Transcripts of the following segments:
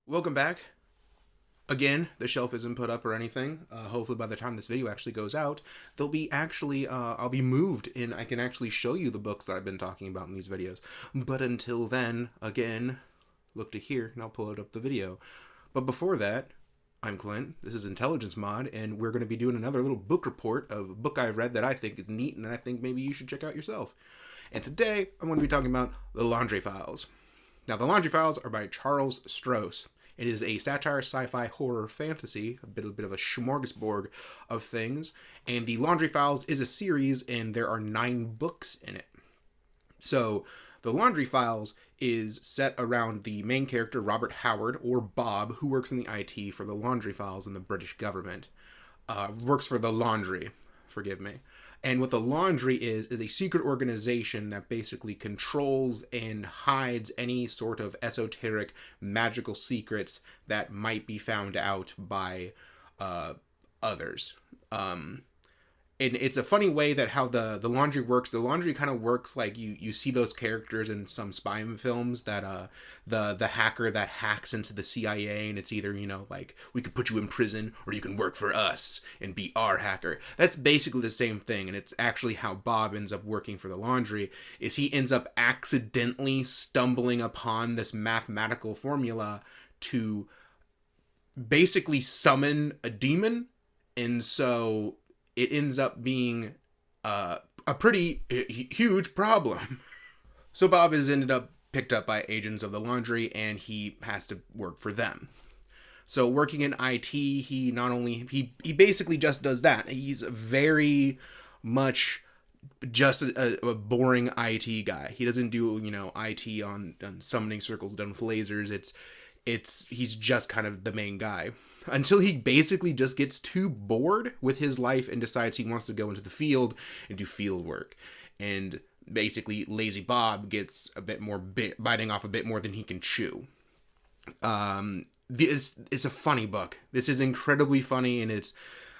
Welcome back. Again, the shelf isn't put up or anything. Hopefully by the time this video actually goes out, they'll be actually, I'll be moved and I can actually show you the books that I've been talking about in these videos. But until then, again, look to here and I'll pull it up the video. But before that, I'm Clint, this is Intelligence Mod, and we're going to be doing another little book report of a book I read that I think is neat and I think maybe you should check out yourself. And today, I'm going to be talking about The Laundry Files. Now, The Laundry Files are by Charles Stross. It is a satire, sci-fi, horror, fantasy, a bit of a smorgasbord of things. And The Laundry Files is a series, and there are 9 books in it. So, The Laundry Files is set around the main character, Robert Howard, or Bob, who works in the IT for the Laundry Files in the British government. Works for the Laundry, forgive me. And what the Laundry is a secret organization that basically controls and hides any sort of esoteric magical secrets that might be found out by others. And it's a funny way that how the Laundry works. The Laundry kind of works like you see those characters in some spy films that the hacker that hacks into the CIA, and it's either, like, we could put you in prison or you can work for us and be our hacker. That's basically the same thing, and it's actually how Bob ends up working for the Laundry, is he ends up accidentally stumbling upon this mathematical formula to basically summon a demon, and so it ends up being a pretty huge problem. So Bob is ended up picked up by agents of the Laundry, and he has to work for them. So working in IT, he not only, he basically just does that. He's very much just a boring IT guy. He doesn't do, IT on summoning circles done with lasers. He's just kind of the main guy. Until he basically just gets too bored with his life and decides he wants to go into the field and do field work. And basically, Lazy Bob gets a bit more biting off a bit more than he can chew. It's a funny book. This is incredibly funny, and it's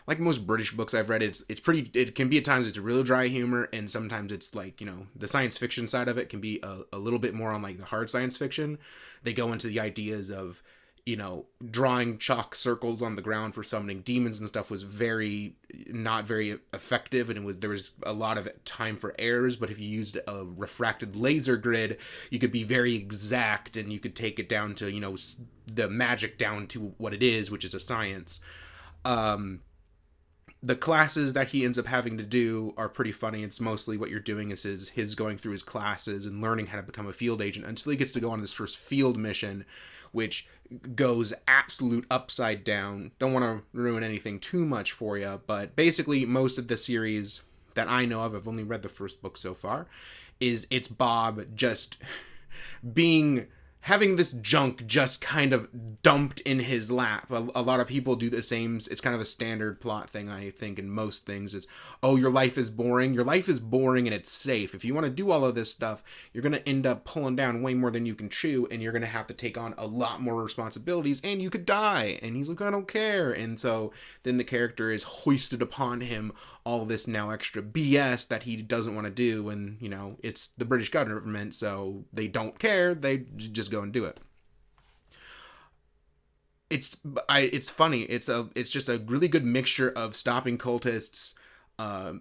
like most British books I've read. It can be at times it's real dry humor, and sometimes it's like, the science fiction side of it can be a little bit more on like the hard science fiction. They go into the ideas of, drawing chalk circles on the ground for summoning demons and stuff was not very effective, and there was a lot of time for errors. But if you used a refracted laser grid, you could be very exact, and you could take it down to, the magic down to what it is, which is a science. The classes that he ends up having to do are pretty funny. It's mostly what you're doing is his going through his classes and learning how to become a field agent until he gets to go on his first field mission, which goes absolute upside down. Don't want to ruin anything too much for you, but basically most of the series that I know of, I've only read the first book so far, it's Bob just having this junk just kind of dumped in his lap. A lot of people do the same. It's kind of a standard plot thing, I think, in most things is, oh, your life is boring. Your life is boring and it's safe. If you want to do all of this stuff, you're going to end up pulling down way more than you can chew, and you're going to have to take on a lot more responsibilities, and you could die. And he's like, I don't care. And so then the character is hoisted upon him all this now extra BS that he doesn't want to do, and, it's the British government, so they don't care. They just go and do it. It's funny. It's just a really good mixture of stopping cultists,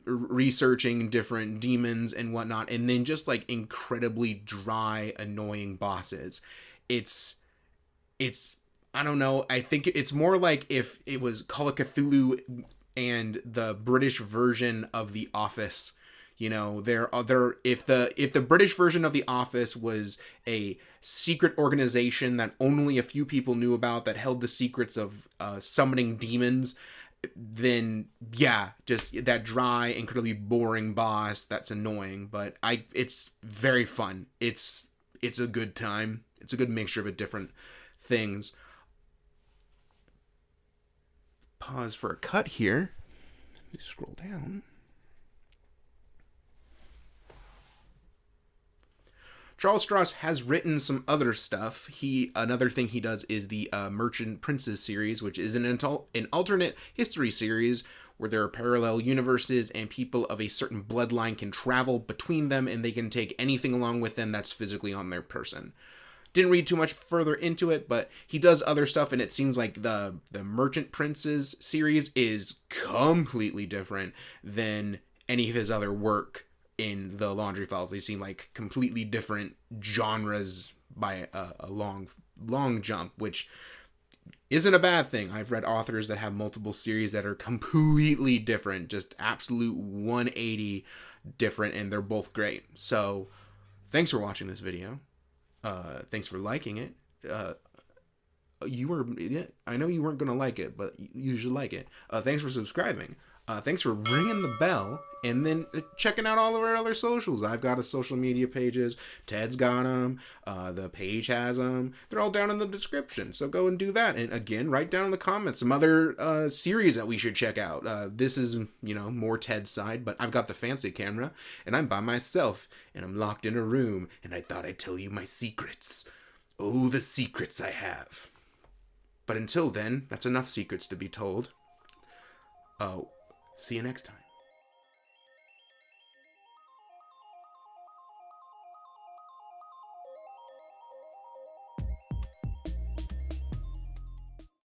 researching different demons and whatnot, and then just like incredibly dry, annoying bosses. It's I don't know. I think it's more like if it was Call of Cthulhu and the British version of The Office. If the British version of The Office was a secret organization that only a few people knew about, that held the secrets of summoning demons, then yeah, just that dry, incredibly boring boss that's annoying. But it's very fun. It's a good time. It's a good mixture of different things. Pause for a cut here. Let me scroll down. Charles Stross has written some other stuff. Another thing he does is the Merchant Princes series, which is an alternate history series where there are parallel universes and people of a certain bloodline can travel between them, and they can take anything along with them that's physically on their person. Didn't read too much further into it, but he does other stuff, and it seems like the Merchant Princes series is completely different than any of his other work in the Laundry Files. They seem like completely different genres by a long jump, which isn't a bad thing. I've read authors that have multiple series that are completely different, just absolute 180 different, and they're both great. So thanks for watching this video. Thanks for liking it. I know you weren't gonna like it, but you should like it. Thanks for subscribing. Thanks for ringing the bell, and then checking out all of our other socials. I've got a social media pages. Ted's got them. The page has them. They're all down in the description, so go and do that. And again, write down in the comments some other series that we should check out. This is, more Ted's side, but I've got the fancy camera, and I'm by myself, and I'm locked in a room, and I thought I'd tell you my secrets. Oh, the secrets I have. But until then, that's enough secrets to be told. See you next time.